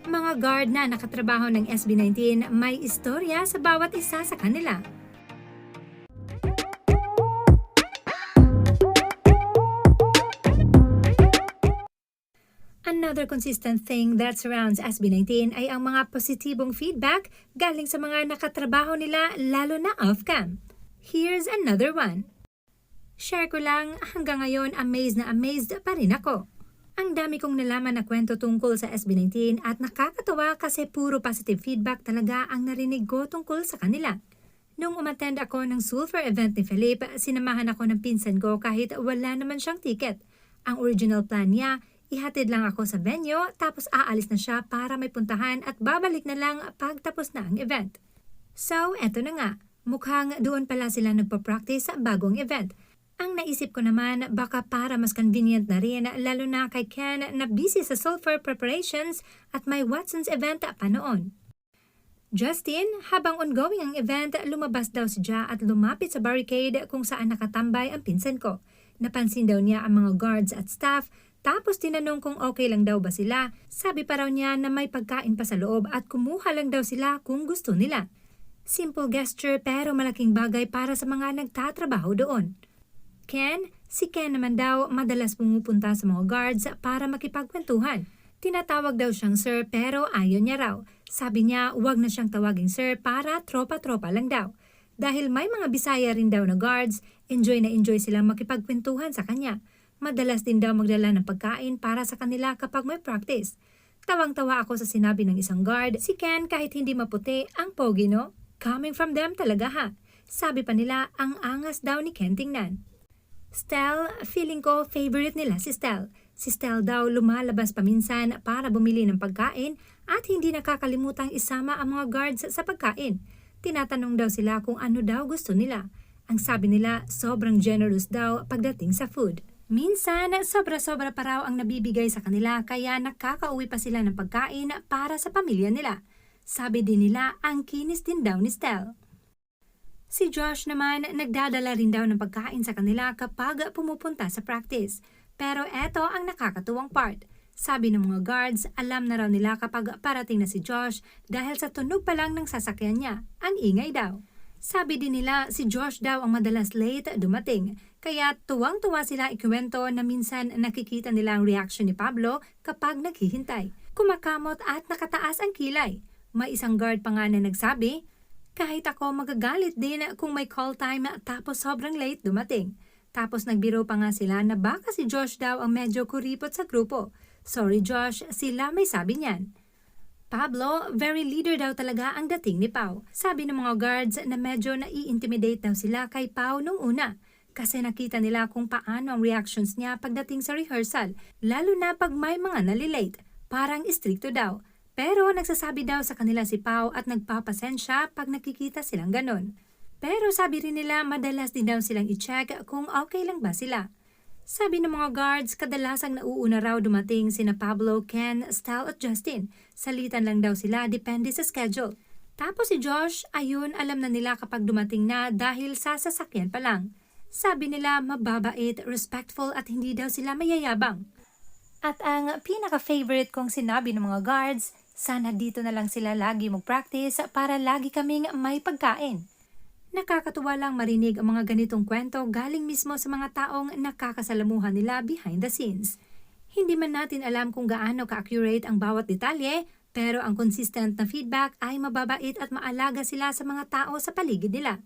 Mga guard na nakatrabaho ng SB19 may istorya sa bawat isa sa kanila. Another consistent thing that surrounds SB19 ay ang mga positibong feedback galing sa mga nakatrabaho nila lalo na off-cam. Here's another one. Share ko lang, hanggang ngayon amazed na amazed pa rin ako. Ang dami kong nalaman na kwento tungkol sa SB19 at nakakatawa kasi puro positive feedback talaga ang narinig ko tungkol sa kanila. Nung umattend ako ng Sulfur event ni Felipe, sinamahan ako ng pinsan ko kahit wala naman siyang ticket. Ang original plan niya, ihatid lang ako sa venue tapos aalis na siya para may puntahan at babalik na lang pagtapos na ang event. So, eto na nga. Mukhang doon pala sila nagpa-practice sa bagong event. Ang naisip ko naman, baka para mas convenient na rin lalo na kay Ken na busy sa Sulfur preparations at may Watson's event pa noon. Justin, habang ongoing ang event, lumabas daw si Ja at lumapit sa barricade kung saan nakatambay ang pinsan ko. Napansin daw niya ang mga guards at staff, tapos tinanong kung okay lang daw ba sila. Sabi pa raw niya na may pagkain pa sa loob at kumuha lang daw sila kung gusto nila. Simple gesture pero malaking bagay para sa mga nagtatrabaho doon. Si Ken naman daw madalas pumupunta sa mga guards para makipagkwentuhan. Tinatawag daw siyang sir pero ayaw niya raw. Sabi niya wag na siyang tawaging sir para tropa-tropa lang daw. Dahil may mga Bisaya rin daw na guards, enjoy na enjoy silang makipagkwentuhan sa kanya. Madalas din daw magdala ng pagkain para sa kanila kapag may practice. Tawang-tawa ako sa sinabi ng isang guard, si Ken kahit hindi maputi, ang pogi no? Coming from them talaga ha. Sabi pa nila ang angas daw ni Ken tingnan. Stel, feeling ko favorite nila si Stel. Si Stel daw lumalabas paminsan para bumili ng pagkain at hindi nakakalimutang isama ang mga guards sa pagkain. Tinatanong daw sila kung ano daw gusto nila. Ang sabi nila sobrang generous daw pagdating sa food. Minsan, sobra-sobra pa raw ang nabibigay sa kanila kaya nakakauwi pa sila ng pagkain para sa pamilya nila. Sabi din nila ang kinis din daw ni Stel. Si Josh naman nagdadala rin daw ng pagkain sa kanila kapag pumupunta sa practice. Pero eto ang nakakatuwang part. Sabi ng mga guards, alam na raw nila kapag parating na si Josh dahil sa tunog pa lang ng sasakyan niya. Ang ingay daw. Sabi din nila si Josh daw ang madalas late dumating. Kaya tuwang-tuwa sila ikwento na minsan nakikita nila ang reaction ni Pablo kapag naghihintay. Kumakamot at nakataas ang kilay. May isang guard pa nga na nagsabi, kahit ako magagalit din kung may call time tapos sobrang late dumating. Tapos nagbiro pa nga sila na baka si Josh daw ang medyo kuripot sa grupo. Sorry Josh, sila may sabi niyan. Pablo, very leader daw talaga ang dating ni Pau. Sabi ng mga guards na medyo nai-intimidate daw sila kay Pau nung una. Kasi nakita nila kung paano ang reactions niya pagdating sa rehearsal. Lalo na pag may mga nalilate. Parang istrikto daw. Pero nagsasabi daw sa kanila si Pau at nagpapasensya pag nakikita silang ganon. Pero sabi rin nila madalas din daw silang i-check kung okay lang ba sila. Sabi ng mga guards, kadalasang nauuna raw dumating sina Pablo, Ken, Stel at Justin. Salitan lang daw sila depende sa schedule. Tapos si Josh, ayun alam na nila kapag dumating na dahil sa sasakyan pa lang. Sabi nila mababait, respectful at hindi daw sila mayayabang. At ang pinaka-favorite kong sinabi ng mga guards, sana dito na lang sila lagi mag-practice para lagi kaming may pagkain. Nakakatuwa lang marinig ang mga ganitong kwento galing mismo sa mga taong nakakasalamuhan nila behind the scenes. Hindi man natin alam kung gaano ka-accurate ang bawat detalye, pero ang consistent na feedback ay mababait at maalaga sila sa mga tao sa paligid nila.